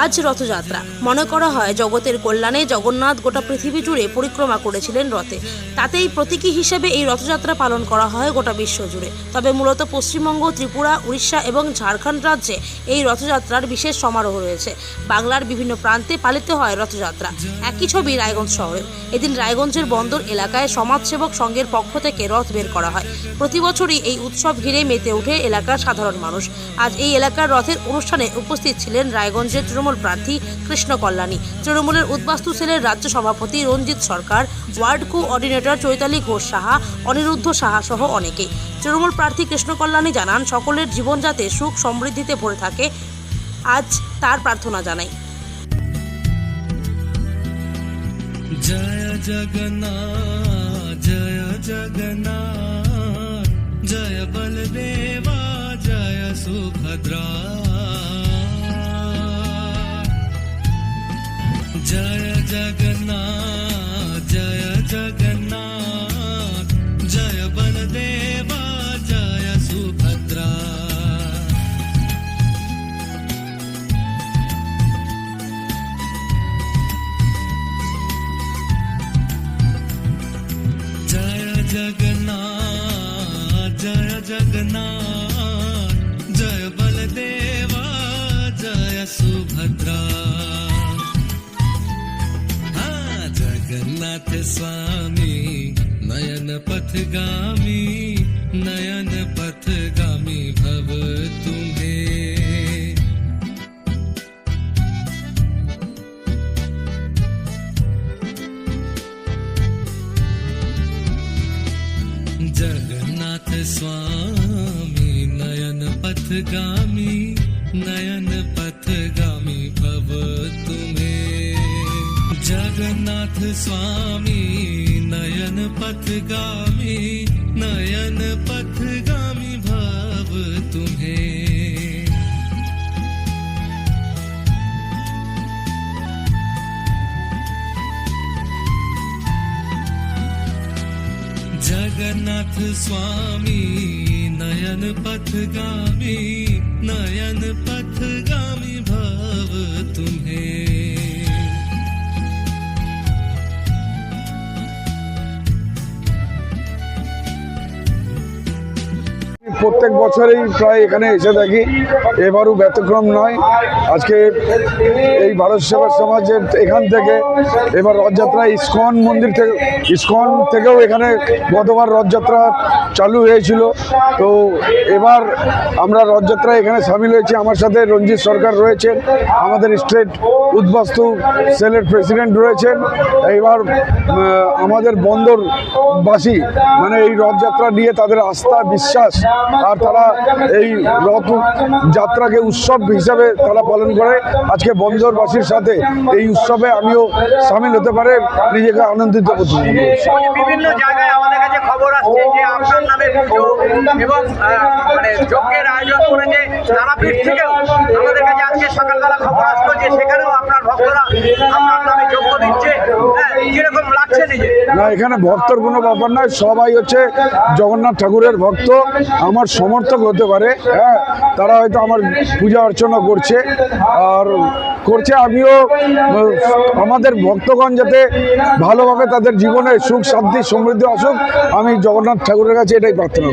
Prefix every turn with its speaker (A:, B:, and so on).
A: আজ রথযাত্রা মনে করা হয় জগতের কল্যাণে জগন্নাথ গোটা পৃথিবী জুড়ে পরিক্রমা করেছিলেন রথে। তাতেই প্রতীকী হিসেবে এই রথযাত্রা পালন করা হয় গোটা বিশ্ব জুড়ে। তবে মূলত পশ্চিমবঙ্গ, ত্রিপুরা, উড়িষ্যা এবং ঝাড়খণ্ড রাজ্যে এই রথযাত্রার বিশেষ সমারোহ রয়েছে। বাংলার বিভিন্ন প্রান্তে পালিত হয় রথযাত্রা। একই ছবি রায়গঞ্জ শহরের। এদিন রায়গঞ্জের বন্দর এলাকায় সমাজসেবক সংঘের পক্ষ থেকে রথ বের করা হয়। প্রতি বছরই এই উৎসব ঘিরে মেতে ওঠে এলাকার সাধারণ মানুষ। আজ এই এলাকার রথের অনুষ্ঠানে উপস্থিত ছিলেন রায়গঞ্জের তৃণমূল প্রার্থী কৃষ্ণ কল্যাণী, তৃণমূলের উদ্বাস্তু সেলের রাজ্য সভাপতি রঞ্জিত সরকার, ওয়ার্ড কোঅর্ডিনেটর চৈতালি ঘোষ সাহা, অনিরুদ্ধ সাহা সহ অনেকেই। তৃণমূল প্রার্থী কৃষ্ণ কল্যাণী জানান, সকলের জীবন যাতে সুখ সমৃদ্ধিতে ভরে থাকে, আজ তার প্রার্থনা জানাই।
B: জয় জগন্নাথ জয় জগন্নাথ জয় বলদেবা জয় সুভদ্রা জয় জগন্নাথ জয় জগন্নাথ জয় বলদেবা জয় সুভদ্রা जगन्नाथ जय जगन्नाथ जय बलदेवा जय सुभद्रा हाँ जगन्नाथ स्वामी नयन पथगामी भव तुम्हें जगन्नाथ स्वामी नयन पथगामी भव तुम्हें जगन्नाथ स्वामी नयन पथगामी भव तुम्हें जगन्नाथ स्वामी नयन पथगामी भव तुम्हें
C: প্রত্যেক বছরই প্রায় এখানে এসে থাকি, এবারও ব্যতিক্রম নয়। আজকে এই ভারত সেবা সমাজের এখান থেকে এবার রথযাত্রা ইস্কন মন্দির থেকে, ইস্কন থেকেও এখানে গতবার রথযাত্রা চালু হয়েছিল। তো এবার আমরা রথযাত্রা এখানে সামিল হয়েছি। আমার সাথে রঞ্জিত সরকার রয়েছেন, আমাদের স্টেট উদ্বাস্তু সেলের প্রেসিডেন্ট রয়েছেন। এবার আমাদের বন্দরবাসী মানে এই রথযাত্রা নিয়ে তাদের আস্থা বিশ্বাস আর তারা এই রথ যাত্রাকে উৎসব হিসাবে তারা পালন করে। আজকে বন্দরবাসীর সাথে এই উৎসবে আমিও সামিল হতে পারে নিজেকে আনন্দিত করছি।
D: বিভিন্ন জায়গায় আমাদের কাছে খবর আসছে যে আপনার নামে পুজো এবং মানে যজ্ঞের আয়োজন করেছে তারাপীঠ থেকেও। আমাদের কাছে আজকে সকালবেলা খবর আসলো যে সেখানেও আপনার ভক্তরা আপনার নামে যজ্ঞ দিচ্ছে। কিরকম লাগছে নিজে?
C: না, এখানে ভক্তর কোনো ব্যাপার নয়, সবাই হচ্ছে জগন্নাথ ঠাকুরের ভক্ত। আমার সমর্থক হতে পারে, হ্যাঁ, তারা হয়তো আমার পূজা অর্চনা করছে আর করছে। আমিও আমাদের ভক্তগণ যাতে ভালোভাবে তাদের জীবনে সুখ শান্তি সমৃদ্ধি আসুক, আমি জগন্নাথ ঠাকুরের কাছে এটাই প্রার্থনা করি।